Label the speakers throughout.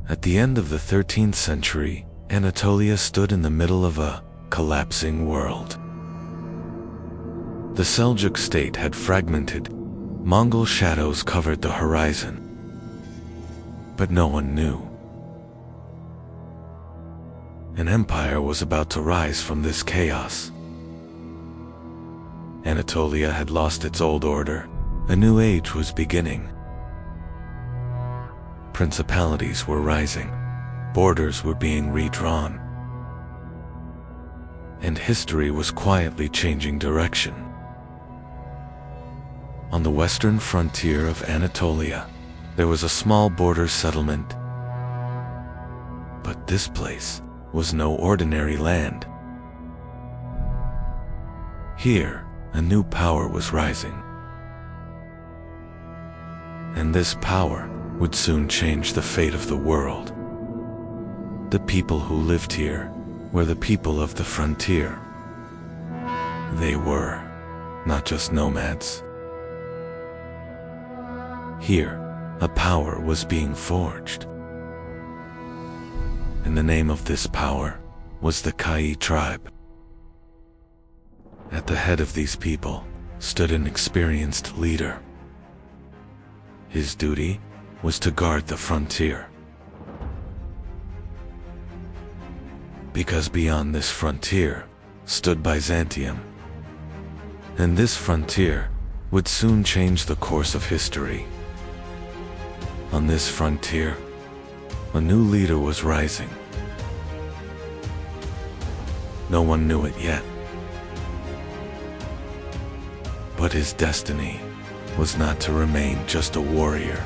Speaker 1: At the end of the 13th century, Anatolia stood in the middle of a collapsing world. The Seljuk state had fragmented. Mongol shadows covered the horizon. But no one knew. An empire was about to rise from this chaos. Anatolia had lost its old order. A new age was beginning. Principalities were rising. Borders were being redrawn. And history was quietly changing direction. On the western frontier of Anatolia, there was a small border settlement. But this place was no ordinary land. Here, a new power was rising. And this power would soon change the fate of the world. The people who lived here were the people of the frontier. They were not just nomads. Here, a power was being forged. And the name of this power was the Kai tribe. At the head of these people stood an experienced leader. His duty was to guard the frontier. Because beyond this frontier stood Byzantium. And this frontier would soon change the course of history. On this frontier, a new leader was rising. No one knew it yet. But his destiny was not to remain just a warrior.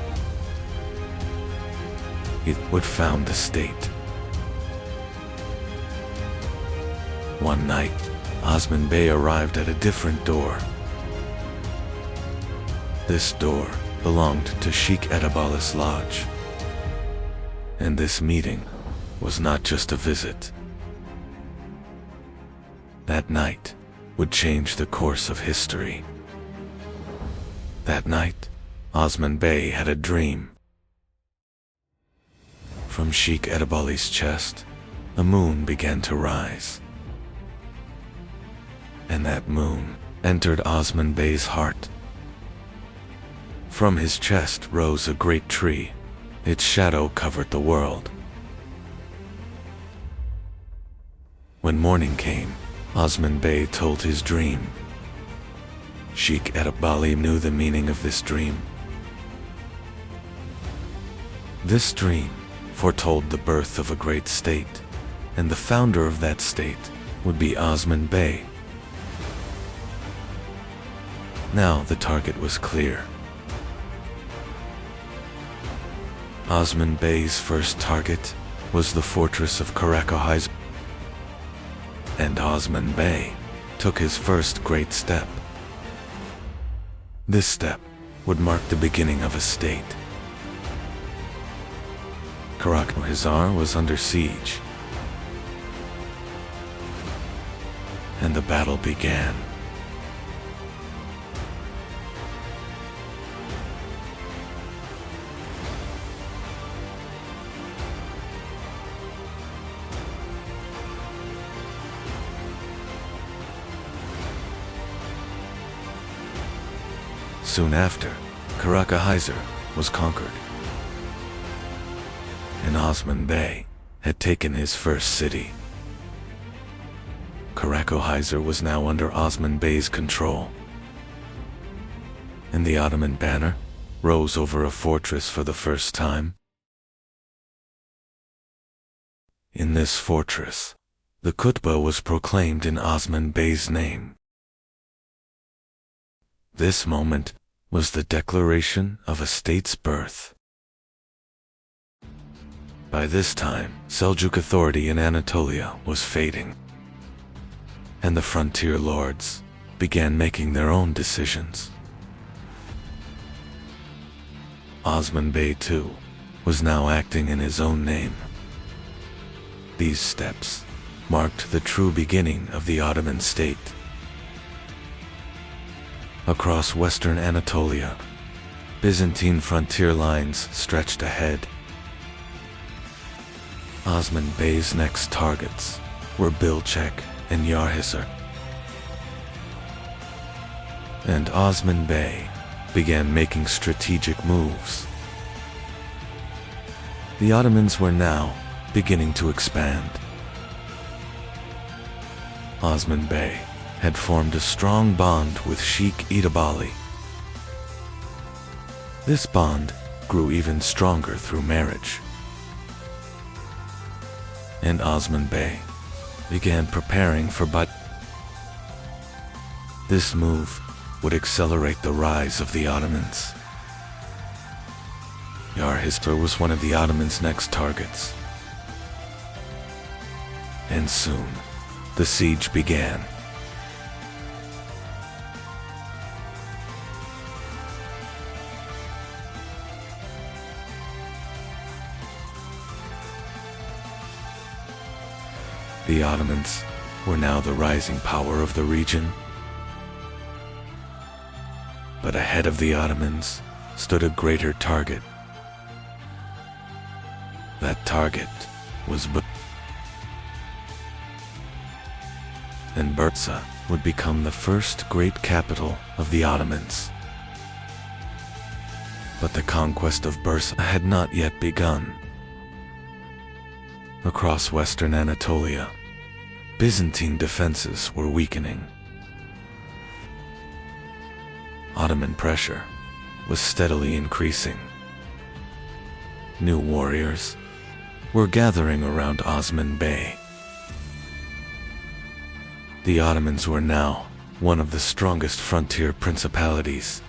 Speaker 1: He would found the state. One night, Osman Bey arrived at a different door. This door belonged to Sheikh Edebali's lodge. And this meeting was not just a visit. That night would change the course of history. That night, Osman Bey had a dream. From Sheikh Edebali's chest, a moon began to rise. And that moon entered Osman Bey's heart. From his chest rose a great tree. Its shadow covered the world. When morning came, Osman Bey told his dream. Sheikh Edebali knew the meaning of this dream. This dream foretold the birth of a great state, and the founder of that state would be Osman Bey. Now the target was clear. Osman Bey's first target was the fortress of Karacahisar. And Osman Bey took his first great step. This step would mark the beginning of a state. Karacahisar was under siege. And the battle began. Soon after, Karacahisar was conquered. And Osman Bey had taken his first city. Karacahisar was now under Osman Bey's control. And the Ottoman banner rose over a fortress for the first time. In this fortress, the khutbah was proclaimed in Osman Bey's name. This moment was the declaration of a state's birth. By this time, Seljuk authority in Anatolia was fading, and the frontier lords began making their own decisions. Osman Bey, too, was now acting in his own name. These steps marked the true beginning of the Ottoman state. Across western Anatolia, Byzantine frontier lines stretched ahead. Osman Bey's next targets were Bilecik and Yarhisar. And Osman Bey began making strategic moves. The Ottomans were now beginning to expand. Osman Bey had formed a strong bond with Sheikh Itabali. This bond grew even stronger through marriage. And Osman Bey began preparing for This move would accelerate the rise of the Ottomans. Yarhisar was one of the Ottomans' next targets. And soon, the siege began. The Ottomans were now the rising power of the region. But ahead of the Ottomans stood a greater target. That target was and Bursa would become the first great capital of the Ottomans. But the conquest of Bursa had not yet begun. Across western Anatolia, Byzantine defenses were weakening. Ottoman pressure was steadily increasing. New warriors were gathering around Osman Bey. The Ottomans were now one of the strongest frontier principalities.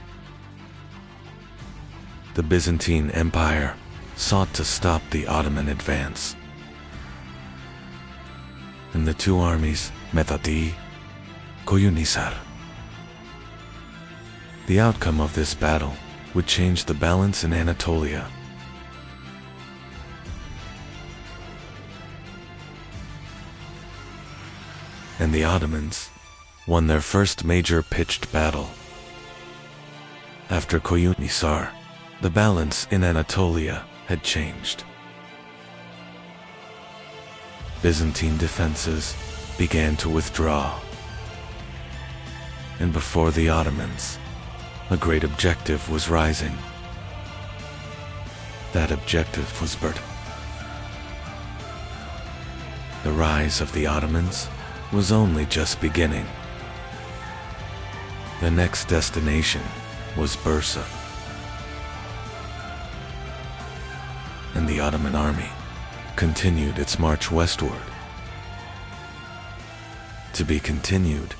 Speaker 1: The Byzantine Empire sought to stop the Ottoman advance. And the two armies met at Koyunhisar. The outcome of this battle would change the balance in Anatolia. And the Ottomans won their first major pitched battle. After Koyunhisar, the balance in Anatolia had changed. Byzantine defenses began to withdraw. And before the Ottomans, a great objective was rising. That objective was Bursa. The rise of the Ottomans was only just beginning. The next destination was Bursa. And the Ottoman army continued its march westward. To be continued.